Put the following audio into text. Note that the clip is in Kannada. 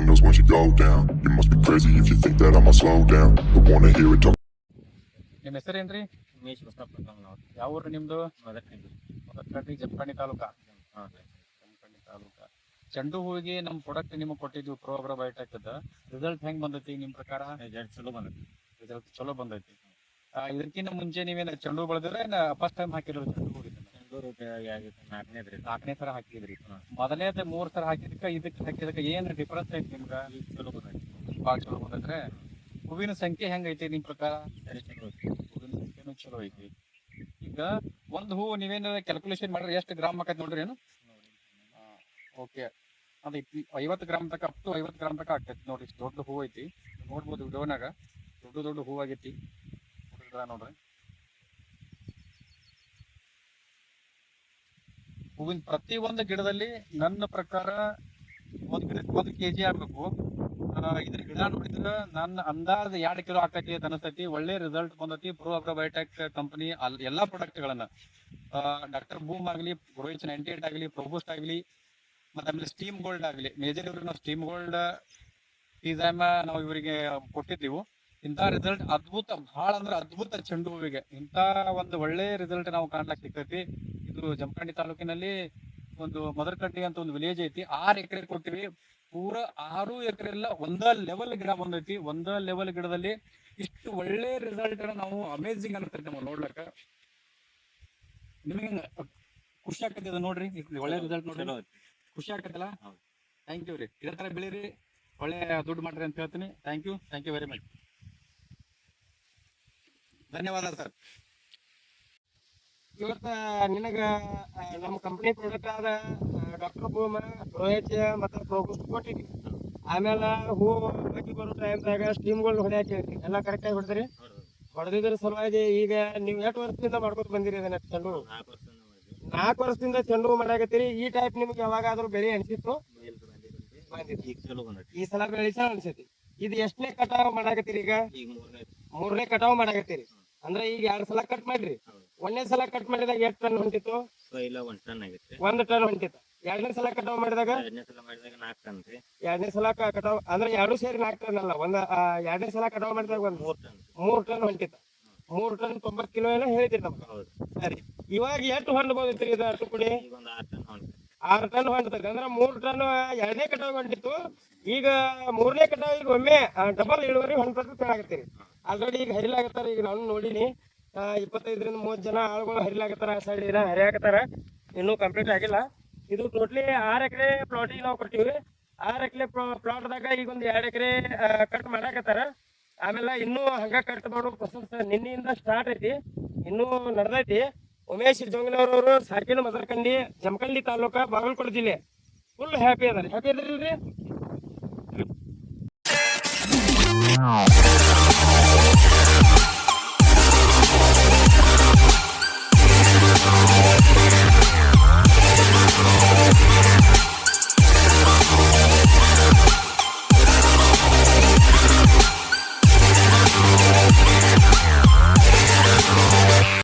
windows once you go down. You must be crazy if you think that I'ma slow down. Don't wanna hear it talk. ನಿಮ್ಮ ಹೆಸರೇನ್ರಿ? ಉಮೇಶ್ ಬಸಪ್ಪ ನಾವು ಯಾವ ಊರು ನಿಮ್ದು? ಮೊದಲು ಜಮಖಂಡಿ ತಾಲೂಕಾ. ಜಮಖಂಡಿ ತಾಲೂಕಾ. ಚೆಂಡು ಹೂವಿಗೆ ನಮ್ಮ ಪ್ರಾಡಕ್ಟ್ ನಿಮಗೆ ಕೊಟ್ಟಿದ್ವಿ ಪ್ರೋ ಅಗ್ರೋ ಬಯೋಟೆಕ್ ರಿಸಲ್ಟ್ ಹೆಂಗ್ ಬಂದೈತಿ ನಿಮ್ ಪ್ರಕಾರ? ರಿಸಲ್ಟ್ ಚಲೋ ಬಂದೈತಿ. ರಿಸಲ್ಟ್ ಚಲೋ ಬಂದೈತಿ. ಇದಕ್ಕಿಂತ ಮುಂಚೆ ನೀವೇನ ಚೆಂಡು ಬೆಳೆದ್ರೆ ಫಸ್ಟ್ ಟೈಮ್ ಹಾಕಿರೋದು ಚೆಂಡು ಹೂವಿಗೆ? ನಾಲ್ಕನೇ ಸರ ಹಾಕಿದ್ರಿ. ಮೊದಲನೇದ 3 ಸರ ಹಾಕಿದಕ್ಕೆ ಇದಕ್ಕೆ ಹಾಕಿದಕ್ಕೆ ಏನ್ ಡಿಫರೆನ್ಸ್ ಐತಿ ನಿಮ್ಗ? ಚಲೋ ಬಂದೈತಿ. ಭಾಳ ಚಲೋ ಬಂದೈತ್ರೆ. ಹೂವಿನ ಸಂಖ್ಯೆ ಹೆಂಗೈತಿ ನಿಮ್ ಪ್ರಕಾರ? ಹೂವಿನ ಸಂಖ್ಯೆನೂ ಚಲೋ ಐತಿ. ಈಗ ಒಂದ್ ಹೂವು ನೀವೇನ ಕ್ಯಾಲ್ಕುಲೇಷನ್ ಮಾಡ್ರಿ ಎಷ್ಟು ಗ್ರಾಮ್ ಆಕೈತಿ ನೋಡ್ರಿ ಏನು? ಓಕೆ, ಅದು 50 ಗ್ರಾಮ್ ತನಕ ಅಪ್ ಟು 50 ಗ್ರಾಮ್ ತನಕ ಆಗ್ತೈತಿ ನೋಡ್ರಿ. ದೊಡ್ಡ ಹೂವು ಐತಿ, ನೋಡ್ಬೋದು ವಿಡಿಯೋನಾಗ. ದೊಡ್ಡ ಹೂವು ಆಗೈತಿ ನೋಡ್ರಿ. ಹೂವಿನ ಪ್ರತಿ ಒಂದು ಗಿಡದಲ್ಲಿ ನನ್ನ ಪ್ರಕಾರ ಒಂದ್ ಗಿಡಕ್ಕೆ 1 kg ಆಗ್ಬೇಕು. ಇದ್ರ ಗಿಡ ನೋಡಿದ್ರ ನನ್ನ ಅಂದಾಜ್ 2 ಕಿಲೋ ಆಕೈತಿ ಅಂತ ಅನಸ್ತೈತಿ. ಒಳ್ಳೆ ರಿಸಲ್ಟ್ ಬಂದೈತಿ ಪ್ರೋ ಅಗ್ರೋ ಬಯೋಟೆಕ್ ಕಂಪನಿ ಎಲ್ಲಾ ಪ್ರಾಡಕ್ಟ್ ಗಳನ್ನ ಡಾಕ್ಟರ್ ಬೂಮ್ ಆಗ್ಲಿ, ಗ್ರೋಯಿಚ್ 98 ಆಗ್ಲಿ, ಪ್ರೊಬೂಸ್ಟ್ ಆಗ್ಲಿ, ಮತ್ತೆ ಆಮೇಲೆ ಸ್ಟೀಮ್ ಗೋಲ್ಡ್ ಆಗ್ಲಿ, ಮೇಜರ್ ಇವ್ರಿಗೆ ನಾವು ಸ್ಟೀಮ್ ಗೋಲ್ಡ್ ಪಿಜಾಮ ನಾವು ಇವರಿಗೆ ಕೊಟ್ಟಿದ್ದೀವಿ. ಇಂಥ ರಿಸಲ್ಟ್ ಅದ್ಭುತ, ಬಹಳ ಅಂದ್ರೆ ಅದ್ಭುತ ಚೆಂಡು ಹೂವಿಗೆ ಇಂಥ ಒಂದು ಒಳ್ಳೆ ರಿಸಲ್ಟ್ ನಾವು ಕಾಣ್ಲಾಕ್ ಸಿಗ್ತೈತಿ. ಇದು ಜಮಖಂಡಿ ತಾಲೂಕಿನಲ್ಲಿ ಒಂದು ಮದರ್ಕಟ್ಟಿ ಅಂತ ಒಂದು ವಿಲೇಜ್ ಐತಿ. 6 ಎಕರೆ ಕೊಟ್ಟಿವಿ. ಪೂರ 6 ಎಕರೆ ಎಲ್ಲ ಒಂದ ಲೆವೆಲ್ ಗಿಡ ಬಂದೈತಿ. ಒಂದ ಲೆವೆಲ್ ಗಿಡದಲ್ಲಿ ಇಷ್ಟು ಒಳ್ಳೆ ರಿಸಲ್ಟ್ ನಾವು ಅಮೇಜಿಂಗ್ ಅನ್ಸ್ತೈತಿ ನಾವು ನೋಡ್ಲಕ್ಕ. ನಿಮಗೆ ಖುಷಿ ಆಗ್ತೈತಿ ಅದ ನೋಡ್ರಿ, ಒಳ್ಳೆ ರಿಸಲ್ಟ್ ನೋಡ್ರಿ, ಖುಷಿ ಆಗ್ತೈತಲ್ಲ? ಥ್ಯಾಂಕ್ ಯು ರೀ. ಇದೇ ತರ ಬೆಳೀರಿ, ಒಳ್ಳೆ ದುಡ್ಡು ಮಾಡ್ರಿ ಅಂತ ಹೇಳ್ತೀನಿ. Thank you very much. ಧನ್ಯವಾದ ಸರ್. ಇವತ್ತ ನಿನಗ ನಮ್ಮ ಕಂಪನಿ ಪ್ರಾಡಕ್ಟ್ ಆದ ಡಾಕ್ಟರ್ ಬೂಮ್, ಗ್ರೋಯಚ್ ಮತ್ತು ಪ್ರೋಬೂಸ್ಟ್ ಕೊಟ್ಟಿದ್ವಿ. ಆಮೇಲೆ ಹೂ ಬಾಕಿ ಬರೋ ಟೈಮ್ದಾಗ ಸ್ಟೀಮ್ಗಳು ಹೊಡ್ಯಾಕ ಎಲ್ಲ ಕರೆಕ್ಟಾಗಿ ಹೊಡೆದ್ರಿ. ಹೊಡೆದಿದ್ರ ಸಲುವಾಗಿ ಈಗ ನೀವು ಎಷ್ಟು ವರ್ಷದಿಂದ ಮಾಡ್ಕೊತ ಬಂದಿರಿ ಅದನ್ನ ಚೆಂಡು? 4 ವರ್ಷದಿಂದ ಚೆಂಡು ಹೂ ಮಾಡಾಕತ್ತೀರಿ. ಈ ಟೈಪ್ ನಿಮ್ಗೆ ಯಾವಾಗಾದ್ರೂ ಬೆಳೆ ಅನ್ಸಿತ್ತು? ಈ ಸಲ ಬೆಳೆ ಚಂದ ಅನ್ಸೈತಿ. ಇದು ಎಷ್ಟನೇ ಕಟಾವ್ ಮಾಡಾಕತ್ತೀರಿ? ಈಗ 3ನೇ ಕಟಾವ್ ಮಾಡಾಕತ್ತೀರಿ. ಅಂದ್ರೆ ಈಗ 2 ಸಲ ಕಟ್ ಮಾಡ್ರಿ. 1ನೇ ಸಲ ಕಟ್ ಮಾಡಿದಾಗ ಎಷ್ಟು ಟನ್ ಹೊಂಟಿತ್ತು? 1 ಟನ್ ಹೊಂಟಿತ್ತು. 2ನೇ ಸಲ ಕಟಾವ್ ಮಾಡಿದಾಗ 4 ಟನ್. 2ನೇ ಸಲ ಕಟಾವ್ ಅಂದ್ರೆ 2 ಸೇರಿ 4 ಟನ್ ಅಲ್ಲ, 2ನೇ ಸಲ ಕಟಾವ್ ಮಾಡಿದಾಗ 3 ಟನ್ ಹೊಂಟಿತ್ತು. 3 ಟನ್ 90 ಕಿಲೋ ಏನೋ ಹೇಳಿದ್ರಿ ನಮ್ಗೆ. ಸರಿ, ಇವಾಗ ಎಷ್ಟು ಹೊಂಡ್ಬೋದೈತ್ರಿ ಇದು ಅಷ್ಟು ಕೂಡಿ? 6 ಟನ್ ಹೊಂಟತೈತಿ. ಅಂದ್ರೆ 3 ಟನ್ 2ನೇ ಕಟಾವ್ ಹೊಂಟಿತ್ತು. ಈಗ 3ನೇ ಕಟಾವ್ ಈಗ ಒಮ್ಮೆ ಡಬಲ್ ಇಳುವರಿ ಹೊಂಟತಿ ಆಗತ್ತೀರಿ. ಆಲ್ರೆಡಿ ಈಗ ಹರಿಲಾಗತ್ತಾರ. ಈಗ ನಾನು ನೋಡಿನಿ 25ರಿಂದ 30 ಜನ ಆಳುಗಳು ಹರಿಲಾಗತ್ತಾರ. ಆ ಸೈಡ್ ಹರಿಯಾಕತ್ತಾರ, ಇನ್ನೂ ಕಂಪ್ಲೀಟ್ ಆಗಿಲ್ಲ. ಇದು ಟೋಟ್ಲಿ 6 ಎಕರೆ ಪ್ಲಾಟಿಗೆ ನಾವು ಕೊಟ್ಟಿವಿ. 6 ಎಕರೆ ಪ್ಲಾಟ್ದಾಗ ಈಗ ಒಂದು 2 ಎಕರೆ ಕಟ್ ಮಾಡಾಕತ್ತಾರ. ಆಮೇಲೆ ಇನ್ನೂ ಹಂಗ ಕಟ್ ಮಾಡೋ ಪ್ರೊಸೆಸ್ ನಿನ್ನೆಯಿಂದ ಸ್ಟಾರ್ಟ್ ಐತಿ, ಇನ್ನೂ ನಡೆದೈತಿ. ಉಮೇಶ್ ಜೋಂಗನವ್ರವರು ಸಾಕಿನ ಮದರ್ಕಂಡಿ, ಜಮಖಂಡಿ ತಾಲೂಕ, ಬಾಗಲಕೋಟೆ ಜಿಲ್ಲೆ. ಫುಲ್ ಹ್ಯಾಪಿ ಅದಾರ. ಹ್ಯಾಪಿ ಅದ್ರಿಲ್ರಿ?